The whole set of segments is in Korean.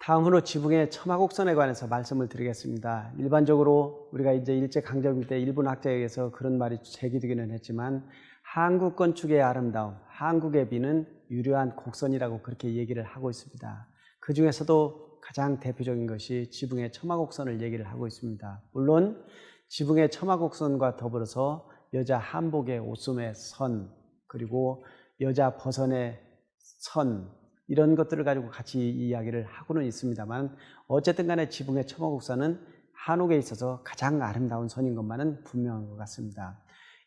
다음으로 지붕의 첨화곡선에 관해서 말씀을 드리겠습니다. 일반적으로 우리가 이제 일제강점기 때 일본 학자에 의해서 그런 말이 제기되기는 했지만 한국 건축의 아름다움, 한국의 비는 유려한 곡선이라고 그렇게 얘기를 하고 있습니다. 그 중에서도 가장 대표적인 것이 지붕의 첨화곡선을 얘기를 하고 있습니다. 물론 지붕의 첨화곡선과 더불어서 여자 한복의 옷소매 선, 그리고 여자 버선의 선, 이런 것들을 가지고 같이 이야기를 하고는 있습니다만 어쨌든 간에 지붕의 첨화곡선은 한옥에 있어서 가장 아름다운 선인 것만은 분명한 것 같습니다.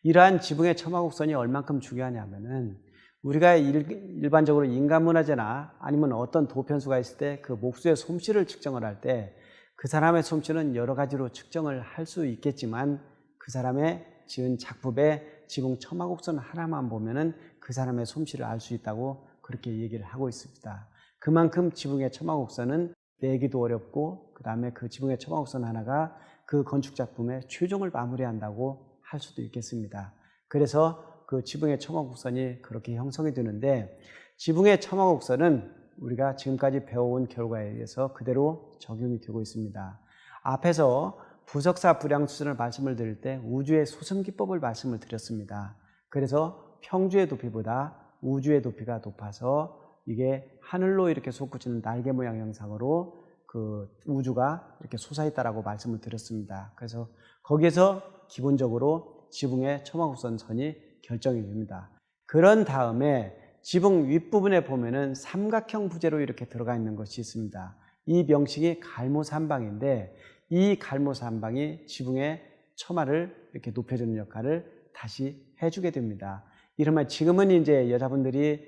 이러한 지붕의 첨화곡선이 얼만큼 중요하냐면은 우리가 일반적으로 인간문화재나 아니면 어떤 도편수가 있을 때 그 목수의 솜씨를 측정을 할 때 그 사람의 솜씨는 여러 가지로 측정을 할 수 있겠지만 그 사람의 지은 작품의 지붕 첨화곡선 하나만 보면은 그 사람의 솜씨를 알 수 있다고 그렇게 얘기를 하고 있습니다. 그만큼 지붕의 첨화곡선은 내기도 어렵고 그 다음에 그 지붕의 첨화곡선 하나가 그 건축작품의 최종을 마무리한다고 할 수도 있겠습니다. 그래서 그 지붕의 첨화곡선이 그렇게 형성이 되는데 지붕의 첨화곡선은 우리가 지금까지 배워온 결과에 의해서 그대로 적용이 되고 있습니다. 앞에서 부석사 불량수전을 말씀을 드릴 때 우주의 소승기법을 말씀을 드렸습니다. 그래서 평주의 높이보다 우주의 높이가 높아서 이게 하늘로 이렇게 솟구치는 날개 모양 형상으로 그 우주가 이렇게 솟아있다라고 말씀을 드렸습니다. 그래서 거기에서 기본적으로 지붕의 첨화곡선 선이 결정이 됩니다. 그런 다음에 지붕 윗부분에 보면은 삼각형 부재로 이렇게 들어가 있는 것이 있습니다. 이 명칭이 갈모삼방인데 이 갈모삼방이 지붕의 첨화를 이렇게 높여주는 역할을 다시 해주게 됩니다. 이러면 지금은 이제 여자분들이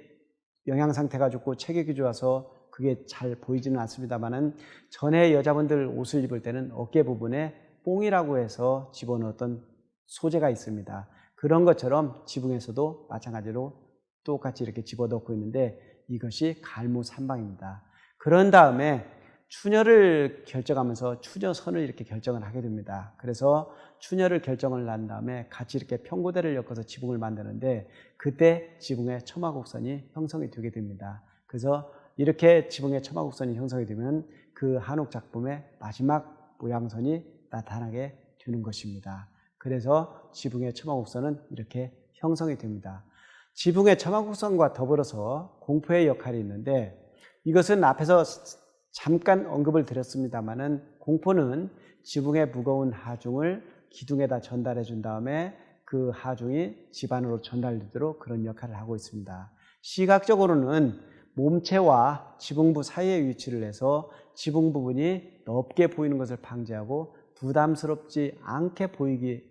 영양 상태가 좋고 체격이 좋아서 그게 잘 보이지는 않습니다만은 전에 여자분들 옷을 입을 때는 어깨 부분에 뽕이라고 해서 집어넣었던 소재가 있습니다. 그런 것처럼 지붕에서도 마찬가지로 똑같이 이렇게 집어넣고 있는데 이것이 갈모삼방입니다. 그런 다음에 추녀를 결정하면서 추녀선을 이렇게 결정을 하게 됩니다. 그래서 추녀를 결정을 한 다음에 같이 이렇게 평고대를 엮어서 지붕을 만드는데 그때 지붕의 첨화곡선이 형성이 되게 됩니다. 그래서 이렇게 지붕의 첨화곡선이 형성이 되면 그 한옥 작품의 마지막 모양선이 나타나게 되는 것입니다. 그래서 지붕의 첨화곡선은 이렇게 형성이 됩니다. 지붕의 첨화곡선과 더불어서 공포의 역할이 있는데 이것은 앞에서 잠깐 언급을 드렸습니다만은 공포는 지붕의 무거운 하중을 기둥에다 전달해 준 다음에 그 하중이 집 안으로 전달되도록 그런 역할을 하고 있습니다. 시각적으로는 몸체와 지붕부 사이에 위치를 해서 지붕 부분이 넓게 보이는 것을 방지하고 부담스럽지 않게 보이게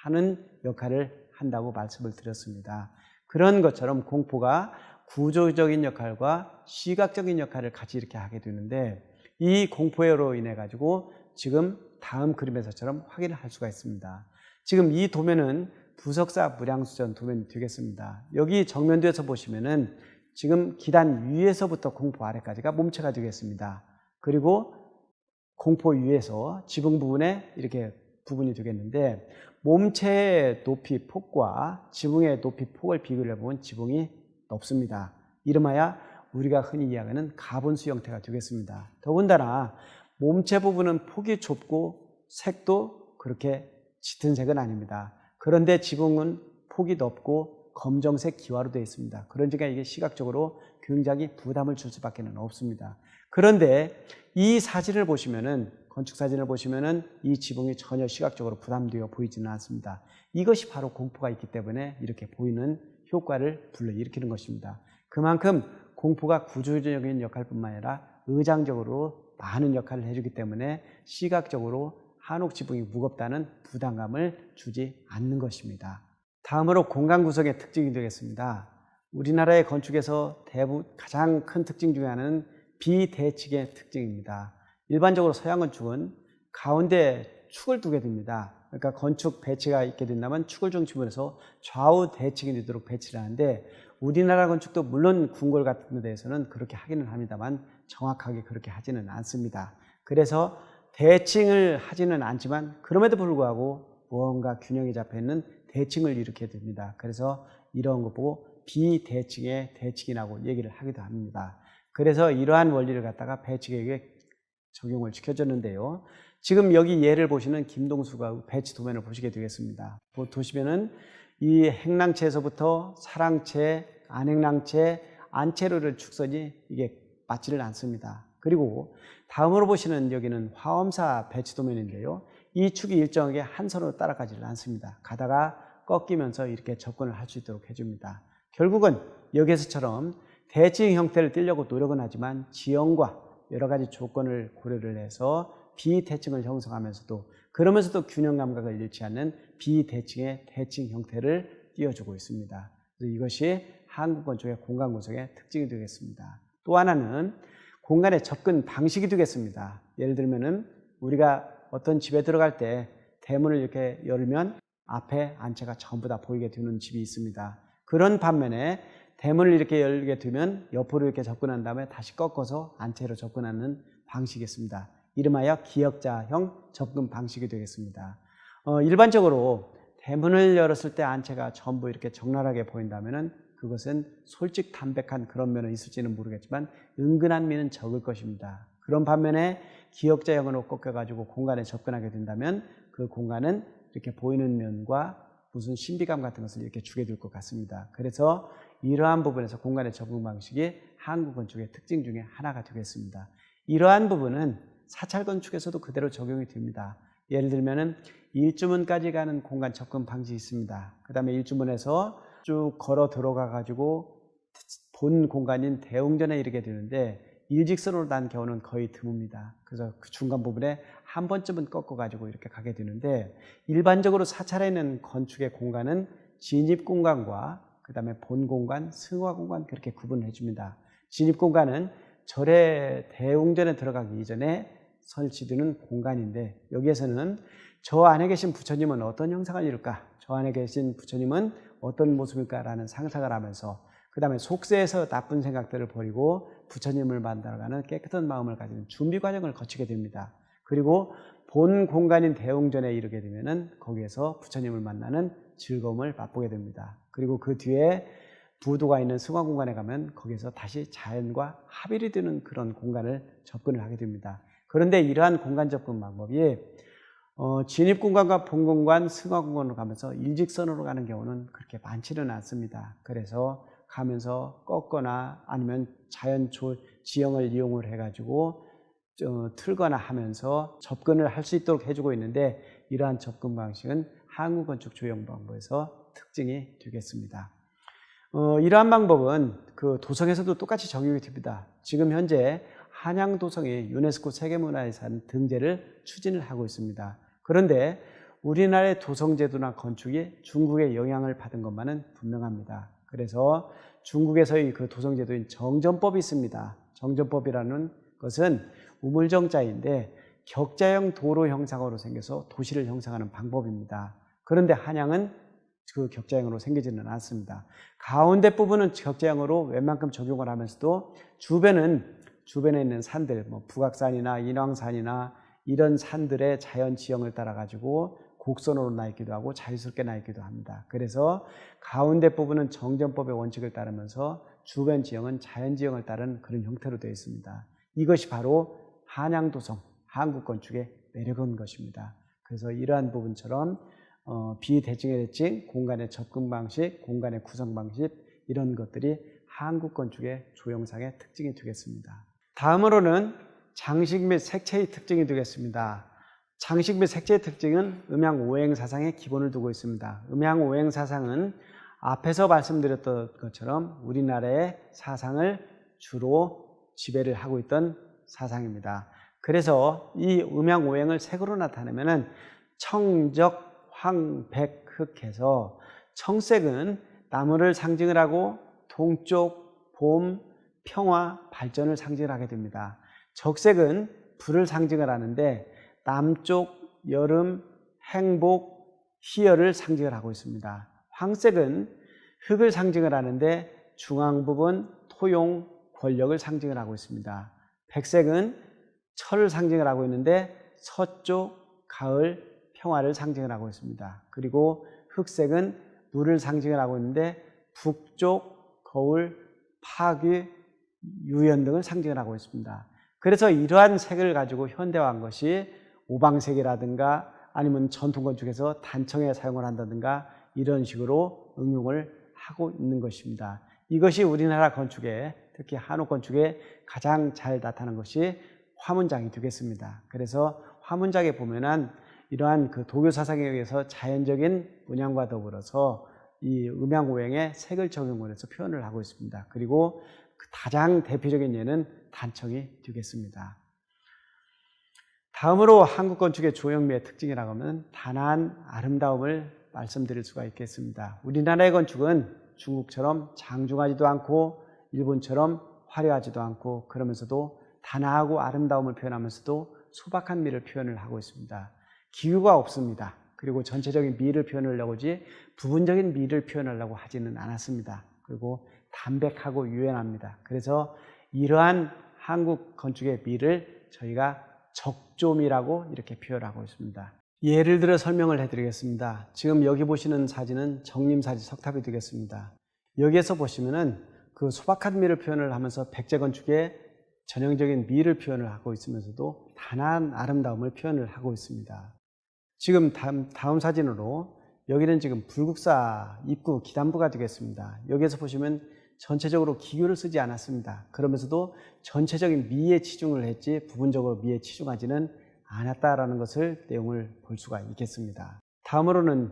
하는 역할을 한다고 말씀을 드렸습니다. 그런 것처럼 공포가 구조적인 역할과 시각적인 역할을 같이 이렇게 하게 되는데 이 공포로 인해 가지고 지금 다음 그림에서처럼 확인을 할 수가 있습니다. 지금 이 도면은 부석사 무량수전 도면이 되겠습니다. 여기 정면도에서 보시면은 지금 기단 위에서부터 공포 아래까지가 몸체가 되겠습니다. 그리고 공포 위에서 지붕 부분에 이렇게 부분이 되겠는데 몸체의 높이 폭과 지붕의 높이 폭을 비교를 해보면 지붕이 높습니다. 이름하여 우리가 흔히 이야기하는 가분수 형태가 되겠습니다. 더군다나 몸체 부분은 폭이 좁고 색도 그렇게 짙은 색은 아닙니다. 그런데 지붕은 폭이 넓고 검정색 기와로 되어 있습니다. 그러니까 이게 시각적으로 굉장히 부담을 줄 수밖에 없습니다. 그런데 이 사진을 보시면은 건축 사진을 보시면은 이 지붕이 전혀 시각적으로 부담되어 보이지는 않습니다. 이것이 바로 공포가 있기 때문에 이렇게 보이는 효과를 불러일으키는 것입니다. 그만큼 공포가 구조적인 역할뿐만 아니라 의장적으로 많은 역할을 해주기 때문에 시각적으로 한옥 지붕이 무겁다는 부담감을 주지 않는 것입니다. 다음으로 공간 구성의 특징이 되겠습니다. 우리나라의 건축에서 가장 큰 특징 중에 하나는 비대칭의 특징입니다. 일반적으로 서양 건축은 가운데 축을 두게 됩니다. 그러니까 건축 배치가 있게 된다면 축을 중심으로 해서 좌우 대칭이 되도록 배치를 하는데 우리나라 건축도 물론 궁궐 같은 데에서는 그렇게 하기는 합니다만 정확하게 그렇게 하지는 않습니다. 그래서 대칭을 하지는 않지만 그럼에도 불구하고 무언가 균형이 잡혀있는 대칭을 일으키게 됩니다. 그래서 이런 거 보고 비대칭의 대칭이라고 얘기를 하기도 합니다. 그래서 이러한 원리를 갖다가 배치계획의 적용을 시켜줬는데요. 지금 여기 예를 보시는 김동수가 배치 도면을 보시게 되겠습니다. 보시면은 이 행랑체에서부터 사랑체, 안행랑체, 안체로를 축선이 이게 맞지를 않습니다. 그리고 다음으로 보시는 여기는 화엄사 배치 도면인데요. 이 축이 일정하게 한 선으로 따라가지를 않습니다. 가다가 꺾이면서 이렇게 접근을 할 수 있도록 해줍니다. 결국은 여기에서처럼 대칭 형태를 띄려고 노력은 하지만 지형과 여러 가지 조건을 고려를 해서 비대칭을 형성하면서도 그러면서도 균형 감각을 잃지 않는 비대칭의 대칭 형태를 띄워주고 있습니다. 그래서 이것이 한국 건축의 공간 구성의 특징이 되겠습니다. 또 하나는 공간의 접근 방식이 되겠습니다. 예를 들면은 우리가 어떤 집에 들어갈 때 대문을 이렇게 열면 앞에 안채가 전부 다 보이게 되는 집이 있습니다. 그런 반면에 대문을 이렇게 열게 되면 옆으로 이렇게 접근한 다음에 다시 꺾어서 안채로 접근하는 방식이 있습니다. 이름하여 기역자형 접근 방식이 되겠습니다. 일반적으로 대문을 열었을 때 안채가 전부 이렇게 적나라하게 보인다면은 그것은 솔직 담백한 그런 면은 있을지는 모르겠지만 은근한 면은 적을 것입니다. 그런 반면에 기역자형으로 꺾여가지고 공간에 접근하게 된다면 그 공간은 이렇게 보이는 면과 무슨 신비감 같은 것을 이렇게 주게 될 것 같습니다. 그래서 이러한 부분에서 공간의 접근 방식이 한국 건축의 특징 중에 하나가 되겠습니다. 이러한 부분은 사찰 건축에서도 그대로 적용이 됩니다. 예를 들면은 일주문까지 가는 공간 접근 방식이 있습니다. 그 다음에 일주문에서 쭉 걸어 들어가 가지고 본 공간인 대웅전에 이르게 되는데 일직선으로 난 경우는 거의 드뭅니다. 그래서 그 중간 부분에 한 번쯤은 꺾어 가지고 이렇게 가게 되는데 일반적으로 사찰에 있는 건축의 공간은 진입 공간과 그 다음에 본 공간, 승화 공간 그렇게 구분해 줍니다. 진입 공간은 절의 대웅전에 들어가기 이전에 설치되는 공간인데 여기에서는 저 안에 계신 부처님은 어떤 형상을 이룰까? 저 안에 계신 부처님은 어떤 모습일까? 라는 상상을 하면서 그 다음에 속세에서 나쁜 생각들을 버리고 부처님을 만나러가는 깨끗한 마음을 가지는 준비 과정을 거치게 됩니다. 그리고 본 공간인 대웅전에 이르게 되면은 거기에서 부처님을 만나는 즐거움을 맛보게 됩니다. 그리고 그 뒤에 부도가 있는 승화 공간에 가면 거기서 다시 자연과 합일이 되는 그런 공간을 접근을 하게 됩니다. 그런데 이러한 공간 접근 방법이 진입 공간과 본 공간, 승화 공간으로 가면서 일직선으로 가는 경우는 그렇게 많지는 않습니다. 그래서 가면서 꺾거나 아니면 자연 지형을 이용을 해가지고 틀거나 하면서 접근을 할 수 있도록 해주고 있는데 이러한 접근 방식은 한국 건축 조형 방법에서 특징이 되겠습니다. 이러한 방법은 그 도성에서도 똑같이 적용이 됩니다. 지금 현재 한양 도성이 유네스코 세계문화유산 등재를 추진을 하고 있습니다. 그런데 우리나라의 도성제도나 건축이 중국의 영향을 받은 것만은 분명합니다. 그래서 중국에서의 그 도성제도인 정전법이 있습니다. 정전법이라는 것은 우물정자인데 격자형 도로 형상으로 생겨서 도시를 형성하는 방법입니다. 그런데 한양은 그 격자형으로 생기지는 않습니다. 가운데 부분은 격자형으로 웬만큼 적용을 하면서도 주변에 있는 산들, 뭐 북악산이나 인왕산이나 이런 산들의 자연 지형을 따라 가지고 곡선으로 나 있기도 하고 자유스럽게 나 있기도 합니다. 그래서 가운데 부분은 정전법의 원칙을 따르면서 주변 지형은 자연 지형을 따른 그런 형태로 되어 있습니다. 이것이 바로 한양도성, 한국 건축의 매력인 것입니다. 그래서 이러한 부분처럼 비대칭의 대칭, 공간의 접근 방식, 공간의 구성 방식 이런 것들이 한국 건축의 조형상의 특징이 되겠습니다. 다음으로는 장식 및 색채의 특징이 되겠습니다. 장식 및 색채의 특징은 음양오행사상의 기본을 두고 있습니다. 음양오행사상은 앞에서 말씀드렸던 것처럼 우리나라의 사상을 주로 지배를 하고 있던 사상입니다. 그래서 이 음양오행을 색으로 나타내면은 청적, 황, 백, 흑 해서 청색은 나무를 상징을 하고 동쪽, 봄, 평화, 발전을 상징을 하게 됩니다. 적색은 불을 상징을 하는데 남쪽, 여름, 행복, 희열을 상징을 하고 있습니다. 황색은 흙을 상징을 하는데 중앙 부분, 토용, 권력을 상징을 하고 있습니다. 백색은 철을 상징을 하고 있는데 서쪽, 가을, 평화를 상징을 하고 있습니다. 그리고 흑색은 물을 상징을 하고 있는데 북쪽, 거울, 파괴, 유연 등을 상징을 하고 있습니다. 그래서 이러한 색을 가지고 현대화한 것이 오방색이라든가 아니면 전통 건축에서 단청에 사용을 한다든가 이런 식으로 응용을 하고 있는 것입니다. 이것이 우리나라 건축에, 특히 한옥 건축에 가장 잘 나타난 것이 화문장이 되겠습니다. 그래서 화문장에 보면은 이러한 그 도교 사상에 의해서 자연적인 문양과 더불어서 이 음양오행에 색을 적용을 해서 표현을 하고 있습니다. 그리고 가장 대표적인 예는 단청이 되겠습니다. 다음으로 한국 건축의 조형미의 특징이라고 하면 단아한 아름다움을 말씀드릴 수가 있겠습니다. 우리나라의 건축은 중국처럼 장중하지도 않고 일본처럼 화려하지도 않고 그러면서도 단아하고 아름다움을 표현하면서도 소박한 미를 표현을 하고 있습니다. 기교가 없습니다. 그리고 전체적인 미를 표현하려고 하지 부분적인 미를 표현하려고 하지는 않았습니다. 그리고 담백하고 유연합니다. 그래서 이러한 한국 건축의 미를 저희가 적조미라고 이렇게 표현하고 있습니다. 예를 들어 설명을 해드리겠습니다. 지금 여기 보시는 사진은 정림사지 석탑이 되겠습니다. 여기에서 보시면은 그 소박한 미를 표현을 하면서 백제 건축의 전형적인 미를 표현을 하고 있으면서도 단아한 아름다움을 표현을 하고 있습니다. 지금 다음 사진으로 여기는 지금 불국사 입구 기단부가 되겠습니다. 여기에서 보시면 전체적으로 기교를 쓰지 않았습니다. 그러면서도 전체적인 미에 치중을 했지 부분적으로 미에 치중하지는 않았다라는 것을 내용을 볼 수가 있겠습니다. 다음으로는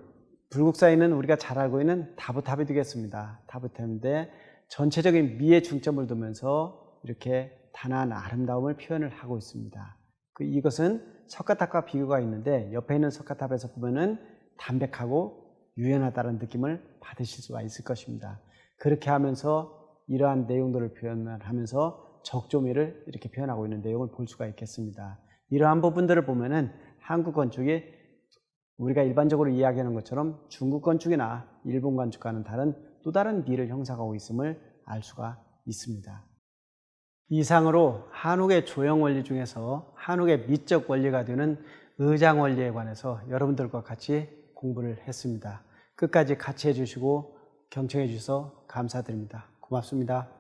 불국사에는 우리가 잘 알고 있는 다부탑이 되겠습니다. 다부탑인데 전체적인 미에 중점을 두면서 이렇게 단아한 아름다움을 표현을 하고 있습니다. 이것은 석가탑과 비교가 있는데 옆에 있는 석가탑에서 보면은 담백하고 유연하다는 느낌을 받으실 수가 있을 것입니다. 그렇게 하면서 이러한 내용들을 표현을 하면서 적조미를 이렇게 표현하고 있는 내용을 볼 수가 있겠습니다. 이러한 부분들을 보면은 한국 건축이 우리가 일반적으로 이야기하는 것처럼 중국 건축이나 일본 건축과는 다른 또 다른 미를 형성하고 있음을 알 수가 있습니다. 이상으로 한옥의 조형 원리 중에서 한옥의 미적 원리가 되는 의장 원리에 관해서 여러분들과 같이 공부를 했습니다. 끝까지 같이 해주시고 경청해 주셔서 감사드립니다. 고맙습니다.